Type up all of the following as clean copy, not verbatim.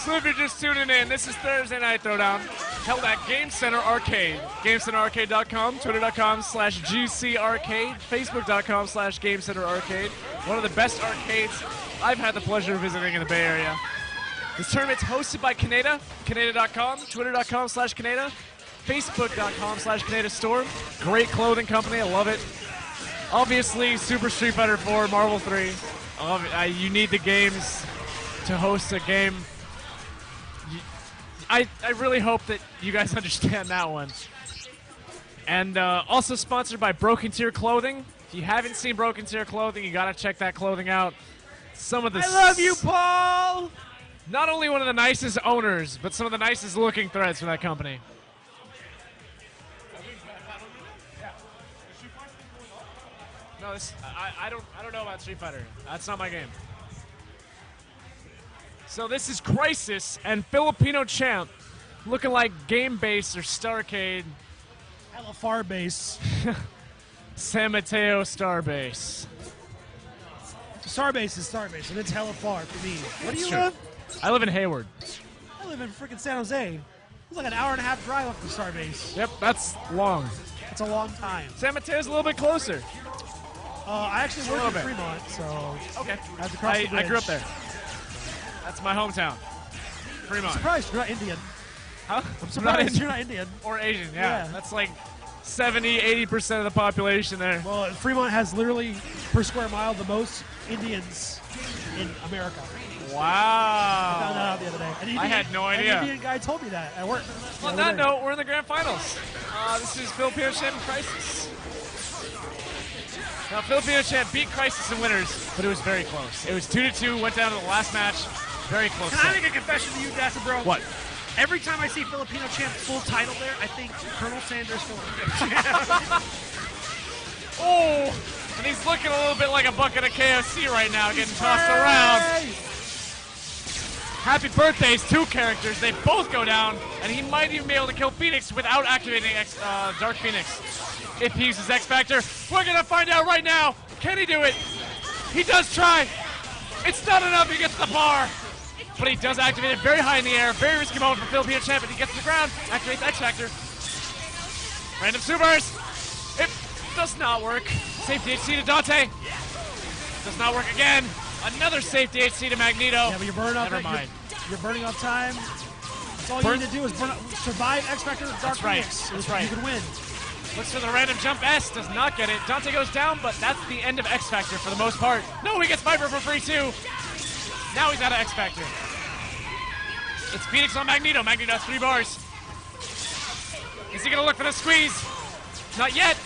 So if you're just tuning in, this is Thursday Night Throwdown, held at Game Center Arcade. GameCenterArcade.com, Twitter.com/GCArcade, Facebook.com/Game Center Arcade. One of the best arcades I've had the pleasure of visiting in the Bay Area. This tournament's hosted by Kaneda, Kaneda.com, Twitter.com/Kaneda, Facebook.com/Kaneda Store. Great clothing company, I love it. Obviously, Super Street Fighter 4, Marvel 3. You need the games to host a game. I really hope that you guys understand that one. And also sponsored by Broken Tier Clothing. If you haven't seen Broken Tier Clothing, you gotta check that clothing out. Some of the I love you, Paul! Not only one of the nicest owners, but some of the nicest looking threads from that company. No, I don't know about Street Fighter. That's not my game. So this is Chrisis and Filipino Champ, looking like Game Base or Starcade. Hella far base. San Mateo Starbase. Starbase is Starbase, and it's hella far for me. Where do you Sure. live? I live in Hayward. I live in freaking San Jose. It's like an hour and a half drive up to Starbase. Yep, that's long. It's a long time. San Mateo's a little bit closer. I actually a work little in bit. Fremont, so Okay. I have to cross the bridge. I grew up there. That's my hometown. Fremont. I'm surprised you're not Indian. Huh? I'm surprised you're not Indian. Or Asian, yeah. Yeah. That's like 70-80% of the population there. Well, Fremont has literally, per square mile, the most Indians in America. I found that Wow. out the other day. I had no idea. An Indian guy told me that at work. On that note, we're in the grand finals. This is Filipino Champ and Chrisis. Now, Filipino Champ beat Chrisis in winners, but it was very close. It was 2-2, went down to the last match. Very close. Can I make a confession to you, Dasa, bro? What? Every time I see Filipino Champ full title there, I think Colonel Sanders Filipino Champ. Oh, and he's looking a little bit like a bucket of KFC right now, getting tossed around. Happy birthdays, two characters. They both go down, and he might even be able to kill Phoenix without activating Dark Phoenix. If he uses X Factor, we're gonna find out right now. Can he do it? He does try. It's not enough. He gets the bar, but he does activate it very high in the air. Very risky moment for Filipino Champ, and he gets to the ground. Activates X Factor. Random supers. It does not work. Safe DHC to Dante. Does not work again. Another safe DHC to Magneto. Yeah, but you're burning off. Never mind. You're burning off time. That's all you need to do is survive X Factor Dark That's right. Phoenix. That's right. You can win. Looks for the random jump S, does not get it. Dante goes down, but that's the end of X Factor for the most part. No, he gets Viper for free too. Now he's out of X Factor. It's Phoenix on Magneto. Magneto has 3 bars. Is he gonna look for the squeeze? Not yet.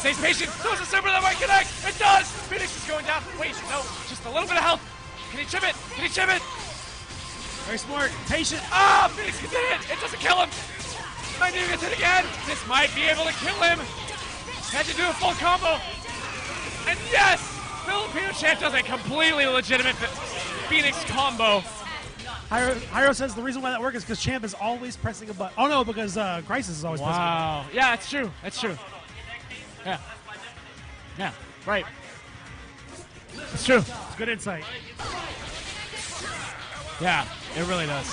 Stays patient. Throws a super that might connect. It does. Phoenix is going down. Wait, no, just a little bit of health. Can he chip it? Can he chip it? Very smart. Patient. Ah, Phoenix gets it. It doesn't kill him. Magneto gets it again. This might be able to kill him. Had to do a full combo. And yes, Filipino Champ does a completely legitimate Phoenix combo. Hyro says the reason why that works is because Champ is always pressing a button. Oh no, because Chrisis is always pressing a button. Wow. Yeah, it's true. That's true. Yeah. Yeah, right. It's true. It's good insight. Yeah, it really does.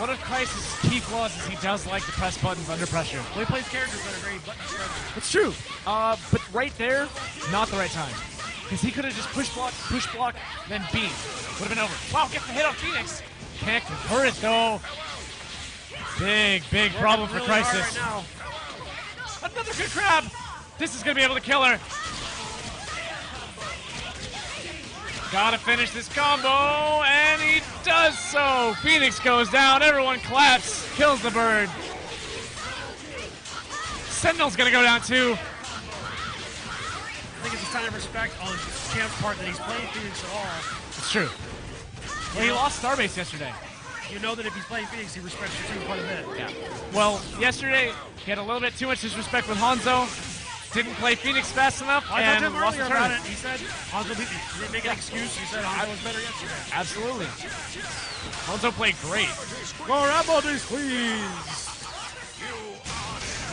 One of Christ's key flaws is he does like to press buttons under pressure. Well, he plays characters that are very button friendly. It's true. But right there, not the right time. Because he could have just push block, then beam. Would have been over. Wow, gets the hit on Phoenix. Can't convert it though. Big problem for really Chrisis. hard right now. Another good grab. This is going to be able to kill her. Gotta finish this combo, and he does so. Phoenix goes down, everyone claps, kills the bird. Sentinel's gonna go down too. I think it's a sign of respect on Champ's part that he's playing Phoenix at all. It's true. Well, he lost Starbase yesterday. You know that if he's playing Phoenix, he respects you too quite a bit. Yeah. Well, yesterday, he had a little bit too much disrespect with Hanzo. Didn't play Phoenix fast enough, I and talked to him lost the earlier about tournament. it. He said Hanzo beat me. He didn't make an excuse. He said Hanzo was better yesterday. Absolutely. Hanzo played great. More ammo, please.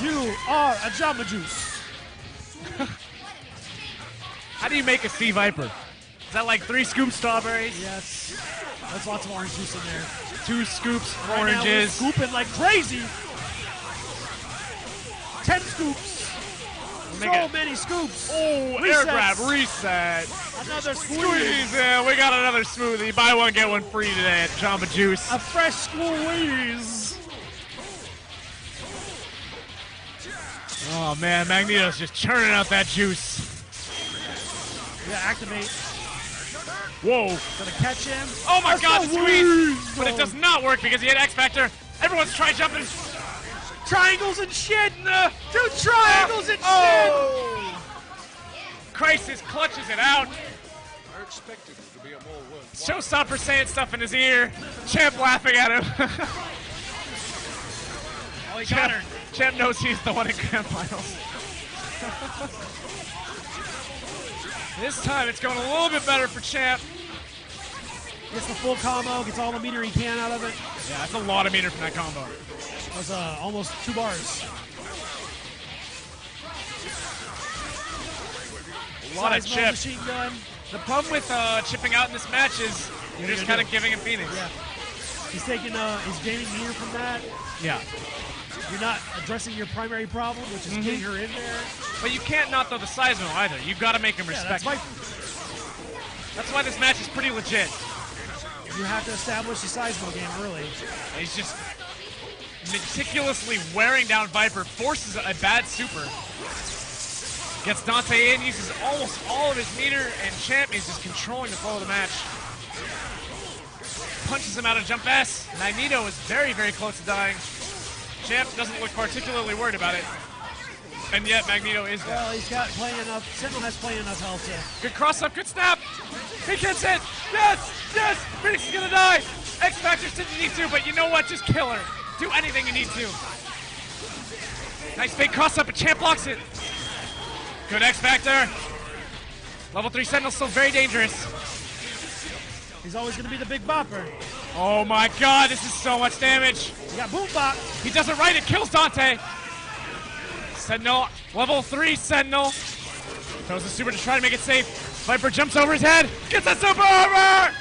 You are a Jamba Juice. How do you make a Sea Viper? Is that like 3 scoops strawberries? Yes. That's lots of orange juice in there. 2 scoops Right now, we're oranges. scooping like crazy. 10 scoops. So many scoops. Oh, air grab, reset. Another Squeeze. Yeah, we got another smoothie. Buy one, get one free today at Jamba Juice. A fresh squeeze. Oh man, Magneto's just churning out that juice. Yeah, activate. Whoa. Gonna catch him. Oh my god, the squeeze! Wheeze. But it does not work because he had X Factor. Everyone's try jumping. Triangles and shit. 2 triangles and shit. Chrisis clutches it out. I expected it to be a more worthwhile. Showstopper saying stuff in his ear. Champ laughing at him. Oh, he got her. Champ knows he's the one in grand finals. This time it's going a little bit better for Champ. Gets the full combo, gets all the meter he can out of it. Yeah, that's a lot of meter from that combo. That was almost 2 bars. A lot of Seismo chip. machine gun. The problem with chipping out in this match is you're just kind of giving him Phoenix. Yeah. He's taking, he's gaining meter from that. Yeah. You're not addressing your primary problem, which is getting her in there. But you can't not throw the Seismo either. You've got to make him respect. That's why this match is pretty legit. You have to establish the Seismo game early. He's just meticulously wearing down Viper, forces a bad super. Gets Dante in, uses almost all of his meter, and Champ is just controlling the flow of the match. Punches him out of jump S. Magneto is very, very close to dying. Champ doesn't look particularly worried about it. And yet Magneto is dead. Well, he's got plenty enough. Sentinel has plenty enough health to. Good cross up, good snap. He gets it. Yes, yes. Phoenix is gonna die. X Factors didn't need to, but you know what? Just kill her. Do anything you need to. Nice big cross up, and Champ blocks it. Good X Factor. Level 3 Sentinel still very dangerous. He's always gonna be the big bopper. Oh my god, this is so much damage. You got boom bop. He does it right, it kills Dante. Sentinel, level 3 Sentinel. Throws the super to try to make it safe. Viper jumps over his head, gets that super over!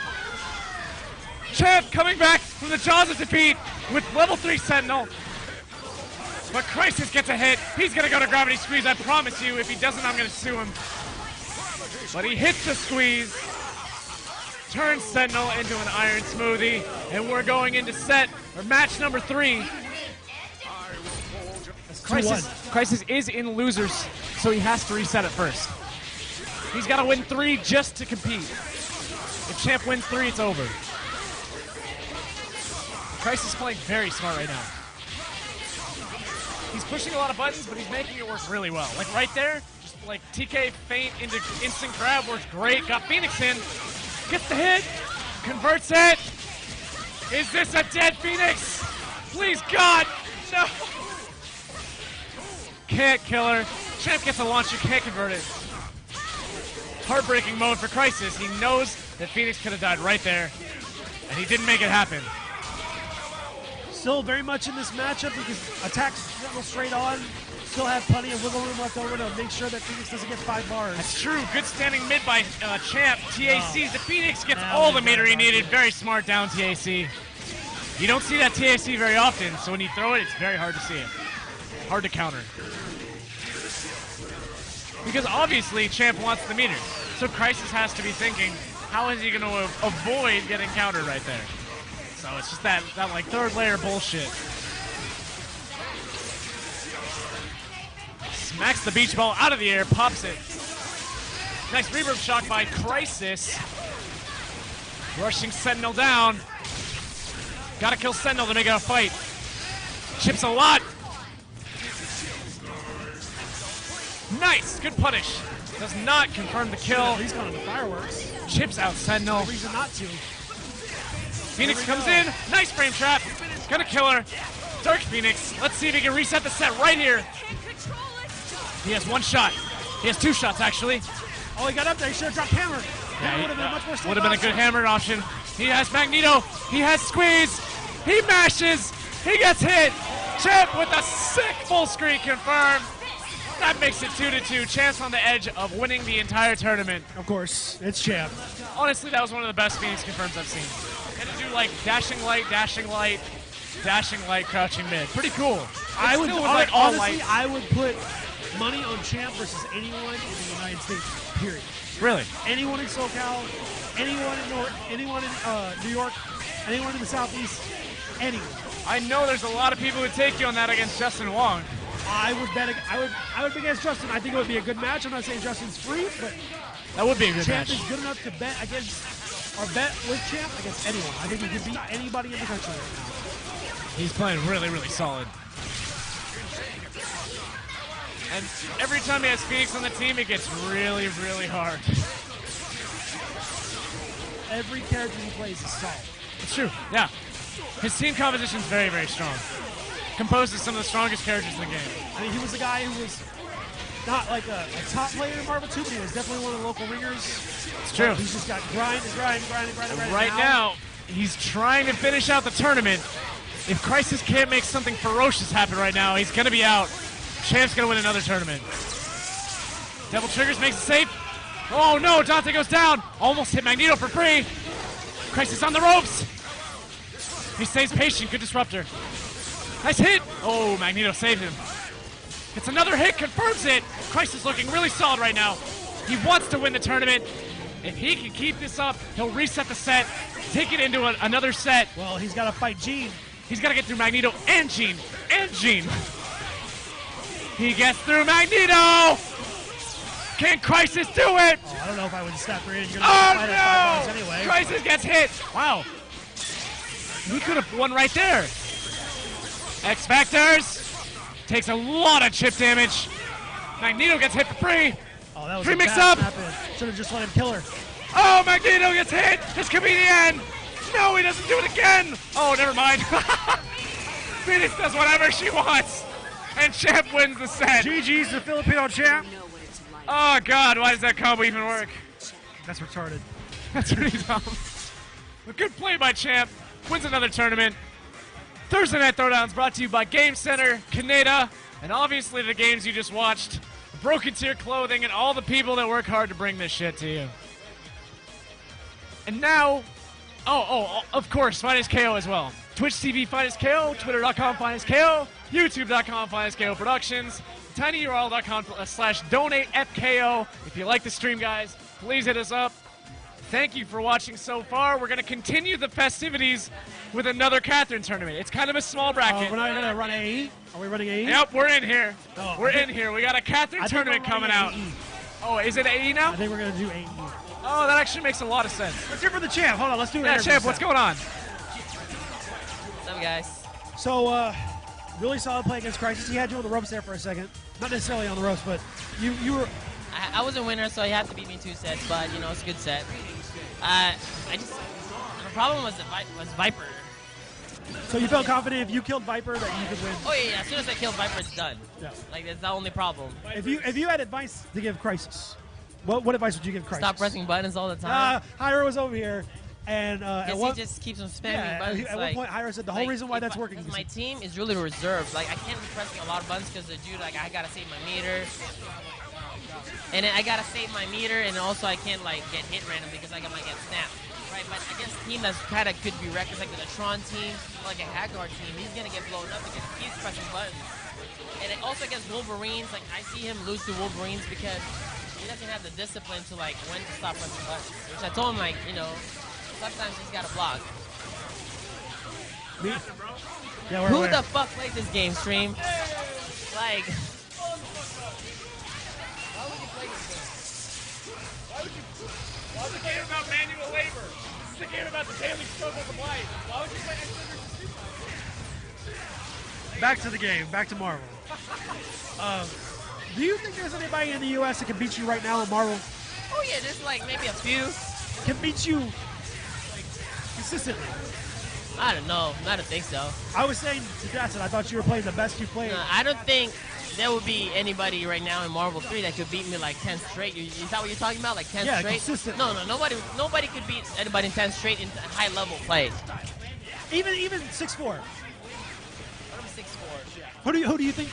Champ coming back from the jaws of defeat with level 3 Sentinel. But Chrisis gets a hit. He's gonna go to Gravity Squeeze, I promise you. If he doesn't, I'm gonna sue him. But he hits the squeeze, turns Sentinel into an Iron Smoothie, and we're going into match number 3. Chrisis is in losers, so he has to reset it first. He's got to win 3 just to compete. If Champ wins 3, it's over. Chrisis is playing very smart right now. He's pushing a lot of buttons, but he's making it work really well. Like right there, just like TK feint into instant grab works great. Got Phoenix in, gets the hit, converts it. Is this a dead Phoenix? Please God, no. Can't kill her. Champ gets a launch, you can't convert it. Heartbreaking moment for Chrisis. He knows that Phoenix could have died right there, and he didn't make it happen. Still very much in this matchup because attacks Sentinel straight on. Still have plenty of wiggle room left over to make sure that Phoenix doesn't get 5 bars. That's true. Good standing mid by Champ. TACs the Phoenix gets all the meter he needed. Very smart down TAC. You don't see that TAC very often, so when you throw it, it's very hard to see it. Hard to counter. Because obviously Champ wants the meter. So Chrisis has to be thinking, how is he going to avoid getting countered right there? So it's just that like 3rd layer bullshit. Smacks the beach ball out of the air, pops it. Nice reverb shot by Chrisis. Rushing Sentinel down. Gotta kill Sentinel to make it a fight. Chips a lot. Nice, good punish. Does not confirm the kill. He's going to the fireworks. Chips out Sentinel. No reason not to. Phoenix comes in. Nice frame trap. Gonna kill her. Dark Phoenix. Let's see if he can reset the set right here. He has 1 shot. He has 2 shots, actually. Oh, he got up there. He should have dropped hammer. Yeah, would have been a much more safe would have been a good option. hammered option. He has Magneto. He has Squeeze. He mashes. He gets hit. Champ with a sick full screen confirm. That makes it 2-2. Champ's on the edge of winning the entire tournament. Of course, it's Champ. Honestly, that was one of the best Phoenix confirms I've seen. And to do like dashing light, crouching mid. Pretty cool. I would still was, like, all honestly, light. I would put money on Champ versus anyone in the United States. Period. Really? Anyone in SoCal, anyone in anyone in New York, anyone in the Southeast, anyone. I know there's a lot of people who take you on that against Justin Wong. I would bet against Justin. I think it would be a good match. I'm not saying Justin's free, but That would be a good Champ match. is good enough to bet against, or bet with Champ against anyone. I think he can beat anybody in the country right now. He's playing really, really solid. And every time he has Phoenix on the team, it gets really, really hard. Every character he plays is solid. It's true, yeah. His team composition is very, very strong. Composed of some of the strongest characters in the game. I mean, he was a guy who was not like a top player in Marvel 2, but he was definitely one of the local ringers. It's true. He's just got grind. Right now, he's trying to finish out the tournament. If Chrisis can't make something ferocious happen right now, he's going to be out. Champ's going to win another tournament. Devil Triggers makes it safe. Oh no, Dante goes down. Almost hit Magneto for free. Chrisis on the ropes. He stays patient. Good disruptor. Nice hit. Oh, Magneto saved him. It's another hit, confirms it. Chrisis looking really solid right now. He wants to win the tournament. If he can keep this up, he'll reset the set, take it into another set. Well, he's got to fight Gene. He's got to get through Magneto and Gene. He gets through Magneto. Can Chrisis do it? Oh, I don't know if I would step right in. You're Oh gonna fight at 5 no! anyway. Chrisis gets hit. Wow. He could have won right there. X Factors takes a lot of chip damage. Magneto gets hit for free. Oh, that was Free a mix bad up. snap in. Should have just let him kill her. Oh, Magneto gets hit. This could be the end. No, he doesn't do it again. Oh, never mind. Phoenix does whatever she wants. And Champ wins the set. GG's the Filipino champ. Oh, God, why does that combo even work? That's retarded. That's pretty dumb. A good play by Champ. Wins another tournament. Thursday Night Throwdown is brought to you by Game Center, Canada, and obviously the games you just watched, Broken Tier Clothing, and all the people that work hard to bring this shit to you. And now, of course, finestko as well. Twitch TV finestko, twitter.com finestko, youtube.com finestko productions, tinyurl.com/donatefko. If you like the stream, guys, please hit us up. Thank you for watching so far. We're going to continue the festivities with another Catherine tournament. It's kind of a small bracket. We're not going to run AE? Are we running AE? Yep, we're in here. Oh, We're in here. We got a Catherine tournament coming out. AE. Oh, is it AE now? I think we're going to do AE. Oh, that actually makes a lot of sense. Let's hear for the champ. Hold on, let's do it. Yeah, Champ, what's going on? What's up, guys? So, really solid play against Chrisis. He had you on the ropes there for a second. Not necessarily on the ropes, but you were... I was a winner, so he had to beat me 2 sets, but, you know, it's a good set. The problem was Viper. So you felt confident if you killed Viper that you could win? Oh, yeah, as soon as I killed Viper, it's done. Yeah. Like, that's the only problem. If you had advice to give Chrisis, what advice would you give Chrisis? Stop pressing buttons all the time. Hyra was over here, and He just keeps on spamming buttons. at one point, Hyra said the whole reason why that's working is my team is really reserved. Like, I can't be pressing a lot of buttons because the dude, like, I gotta save my meter. And then I gotta save my meter, and also I can't, like, get hit randomly because I might get snapped. Right, but against a team that's kind of could be reckless, like the Tron team, or like a Haggard team, he's gonna get blown up because he's pressing buttons. And it also against Wolverines, like I see him lose to Wolverines because he doesn't have the discipline to like when to stop pressing buttons. Which I told him, like, you know, sometimes he's gotta block. Yeah, Who the fuck played this game, stream? Like. Why was the game about manual labor? This is a game about the daily struggles of life. Why would you play Back to the game. Back to Marvel. Do you think there's anybody in the U.S. that can beat you right now in Marvel? Oh yeah, there's like maybe a few. Can beat you consistently? I don't know. I don't think so. I was saying to Jackson, I thought you were playing the best you played. I don't think there would be anybody right now in Marvel 3 that could beat me like 10 straight. Is that what you're talking about? Like 10 Yeah, straight? consistent. No, nobody could beat anybody in 10 straight in high level play. Even 6'4". 6'4". Who do you think?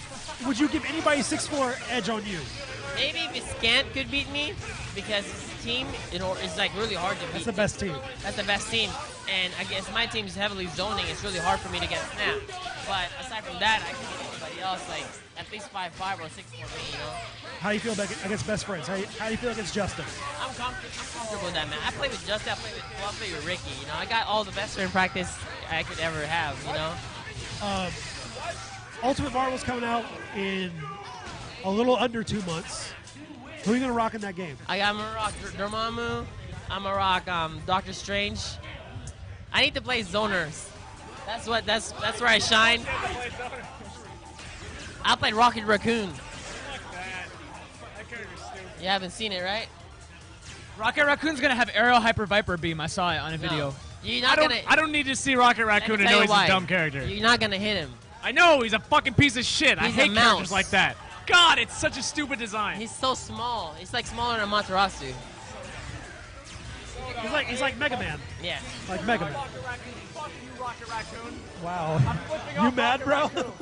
Would you give anybody 6'4" edge on you? Maybe Viscant could beat me because his team, is like really hard to beat. That's the best team. That's the best team. And I guess my team's heavily zoning. It's really hard for me to get a snap. But aside from that, I can beat anybody else, like at least 5'5" or 6'4" me, you know? How do you feel against best friends? How do you feel against Justin? I'm comfortable with that, man. I play with Justin. I play with Ricky. You know, I got all the best friend practice I could ever have. You know. Ultimate Marvel's coming out in a little under 2 months. Who are you gonna rock in that game? I'm gonna rock Dormammu. I'm gonna rock Doctor Strange. I need to play zoners. That's where I shine. I played Rocket Raccoon. You haven't seen it, right? Rocket Raccoon's gonna have Aerial Hyper Viper Beam. I saw it on a video. I don't need to see Rocket Raccoon to know he's a dumb character. You're not gonna hit him. I know, he's a fucking piece of shit. I He's hate a characters mouse. like that. God, it's such a stupid design. He's so small. He's like smaller than Amaterasu. He's like Mega Man. Yeah. Like Mega Man. Fuck you, Rocket Raccoon. Wow. I'm flipping You off mad, Rocket bro? Raccoon.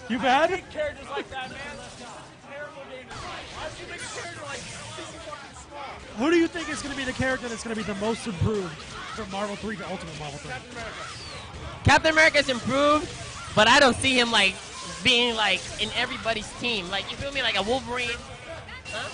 You I mad? hate characters like that, man. Terrible game design. Why would you make a character like this fucking small? Who do you think is going to be the character that's going to be the most improved from Marvel 3 to Ultimate Marvel 3? Captain America's improved, but I don't see him like being like in everybody's team. Like, you feel me? Like a Wolverine. Huh?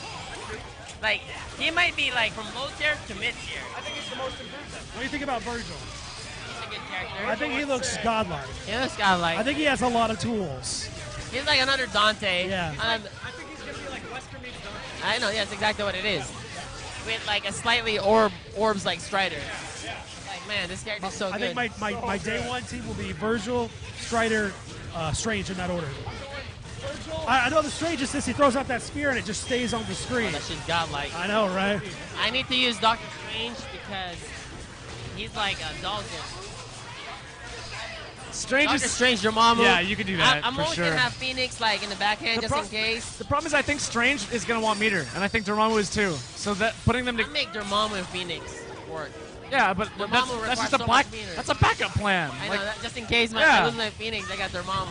Like, he might be like from low tier to mid tier. I think he's the most improved. What do you think about Virgil? He's a good character. I think he looks godlike. He looks kind of like. I think he has a lot of tools. He's like another Dante. Yeah. I think he's gonna be like Wesker meets Dante. I know, yeah, that's exactly what it is. With like a slightly orbs like Strider. Like, man, this character's so I good. think my day one team will be Virgil, Strider, Strange in that order. I know the Strange is this, he throws out that spear and it just stays on the screen. That shit's godlike. I know, right? I need to use Doctor Strange because he's like a dog. Strange Doctor is Strange, Dormammu. Yeah, you can do that I'm for always sure. gonna have Phoenix like in the backhand just in case. The problem is I think Strange is gonna want meter, and I think Dormammu is too. So that putting them I to make Dormammu and Phoenix work. yeah, but Dormammu that's just requires a so black. much meter. That's a backup plan. I know, Like, that, just in case Yeah. I lose my Phoenix, I got Dormammu.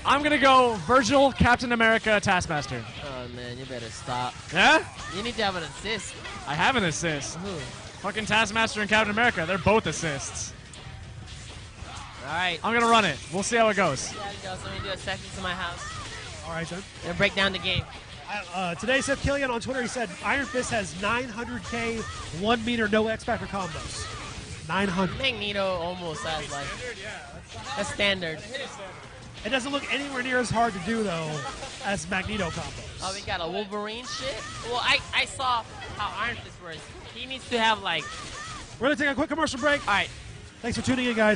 I'm gonna go Virgil, Captain America, Taskmaster. Oh man, you better stop. Yeah, You need to have an assist. I have an assist. Who? Fucking Taskmaster and Captain America, they're both assists. All right. I'm gonna run it. We'll see how it goes. Gotta go. Somebody do a second to my house. All right, then. Then break down the game. Today, Seth Killian on Twitter, he said Iron Fist has 900k 1 meter no X Factor combos. 900. Magneto almost has like that's standard. It doesn't look anywhere near as hard to do, though, as Magneto combos. Oh, we got a Wolverine shit. Well, I saw how Iron Fist works. He needs to have like. We're going to take a quick commercial break. All right. Thanks for tuning in, guys.